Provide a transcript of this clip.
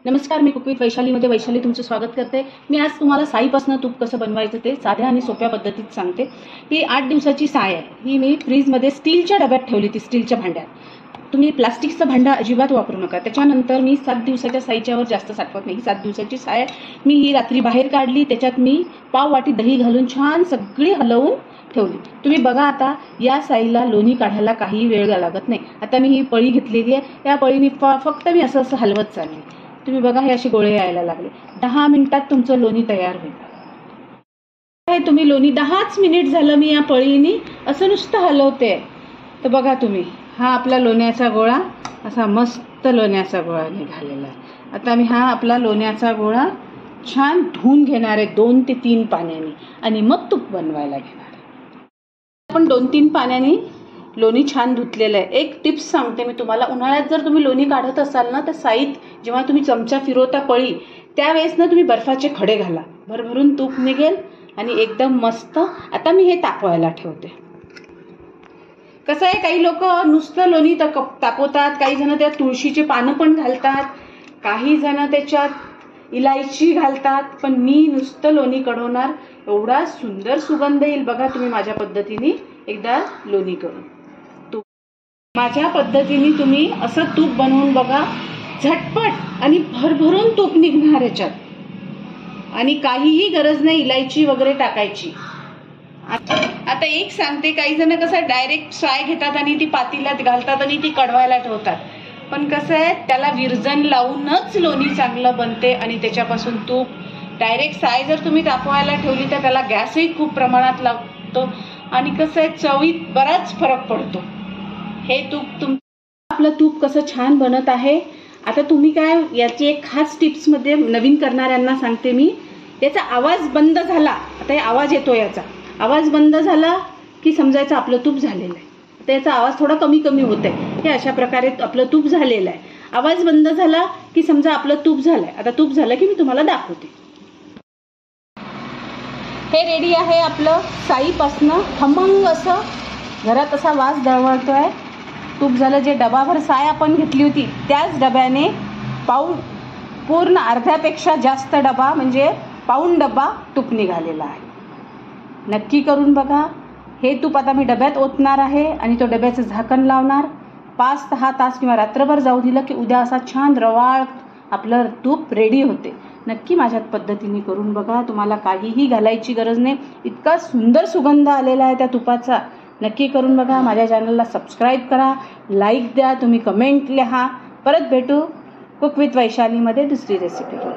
नमस्कार, मी cook with वैशालीमध्ये Vaishali तुमचं स्वागत करते। मी आज तुम्हाला साईपासून तूप कसं बनवायचं ते साध्या आणि सोप्या पद्धतीत सांगते। ही 8 दिवसाची साय आहे। ही मी फ्रीजमध्ये स्टीलच्या डब्यात ठेवली ती, स्टीलच्या भांड्यात। तुम्ही प्लास्टिकचं भांडं अजिबात वापरू नका। त्याच्यानंतर मी 7 दिवसाच्या साईच्यावर जास्त साठवत नाही। 7 दिवसाची साय मी ही रात्री बाहेर काढली, त्याच्यात मी पाव वाटी दही घालून छान सगळी हलवून ठेवली। तुम्ही बघा, आता या साईला लोणी काढायला काही वेळ लागत नाही। आता मी ही पळी घेतलेली आहे, या पळीने फक्त मी असं असं हलवत चालली। तुम्ही बघा, हे असे गोळे यायला लागले। 10 मिनिटात तुमचं लोणी तयार होईल। तुम्ही लोणी 10च मिनिट झालं मी या पळीने असं नुसतं हलवते, तर बघा तुम्ही, हा आपला लोण्याचा गोळा असा मस्त लोण्याचा गोळा निघालेला आहे। आता मी हा आपला लोण्याचा गोळा छान धुवून घेणार आहे 2 ते 3 पाण्याने, आणि मग तूप बनवायला घेणार आहे। आपण 2-3 पाण्याने लोणी छान धुतलेलं आहे। एक टिप्स सांगते मी तुम्हाला, उन्हाळ्यात जर तुम्ही लोणी काढत असाल ना, तर साईत जेव्हा तुम्ही चमचा फिरवता पळी, त्यावेळेस ना तुम्ही बर्फाचे खडे घाला, भरभरून तूप निघेल आणि एकदम मस्त। आता मी हे तापवायला ठेवते। कसं आहे, काही लोक नुसतं लोणी तापवतात, काही जण त्यात तुळशीचे पानं पण घालतात, काही जण त्याच्यात इलायची घालतात, पण मी नुसतं लोणी कढवणार। एवढा सुंदर सुगंध येईल बघा तुम्ही माझ्या पद्धतीने एकदा लोणी करून। माझ्या पद्धतीने तुम्ही असं तूप बनवून बघा, झटपट आणि भरभरून तूप निघणार याच्यात, आणि काहीही गरज नाही इलायची वगैरे टाकायची। आता एक सांगते, काही जण कसं डायरेक्ट साय घेतात आणि ती पातेल्यात घालतात आणि ती कढवायला ठेवतात, पण कसं आहे, त्याला विरजण लावूनच लोणी चांगलं बनते आणि त्याच्यापासून तूप। डायरेक्ट साय जर तुम्ही तापवायला ठेवली तर त्याला गॅसही खूप प्रमाणात लागतो, आणि कसं आहे, चवीत बराच फरक पडतो। हे तूप आपलं तूप कसं छान बनत आहे। आता तुम्ही काय, याची एक खास टिप्समध्ये नवीन करणाऱ्यांना सांगते मी, याचा आवाज बंद झाला, आता हे आवाज येतो, याचा आवाज बंद झाला की समजायचं आपलं तूप झालेलं आहे। आता याचा आवाज थोडा कमी कमी होत आहे, हे अशा प्रकारे आपलं तूप झालेलं आहे। आवाज बंद झाला की समजा आपलं तूप झालंय। आता तूप झालं की मी तुम्हाला दाखवते। हे रेडी आहे आपलं साईपासनं खमंग असं, घरात असा वास दळवळतोय। तूप झालं। जे डबाभर साय आपण घेतली होती त्याच डब्याने पूर्ण अर्ध्यापेक्षा जास्त डबा, म्हणजे पाऊण डबा तूप निघालेला आहे। नक्की करून बघा। हे तूप आता मी डब्यात ओतणार आहे आणि तो डब्याचं झाकण लावणार। 5-6 तास किंवा रात्रभर जाऊ दिलं की उद्या असा छान रवाळ आपलं तूप रेडी होते। नक्की माझ्या पद्धतीने करून बघा, तुम्हाला काहीही घालायची गरज नाही, इतका सुंदर सुगंध आलेला आहे त्या तुपाचा। नक्की करून बघा। माझ्या चॅनलला सबस्क्राईब करा, लाईक द्या, तुम्ही कमेंट लिहा। परत भेटू कुक विथ वैशालीमध्ये दुसरी रेसिपी घेऊन।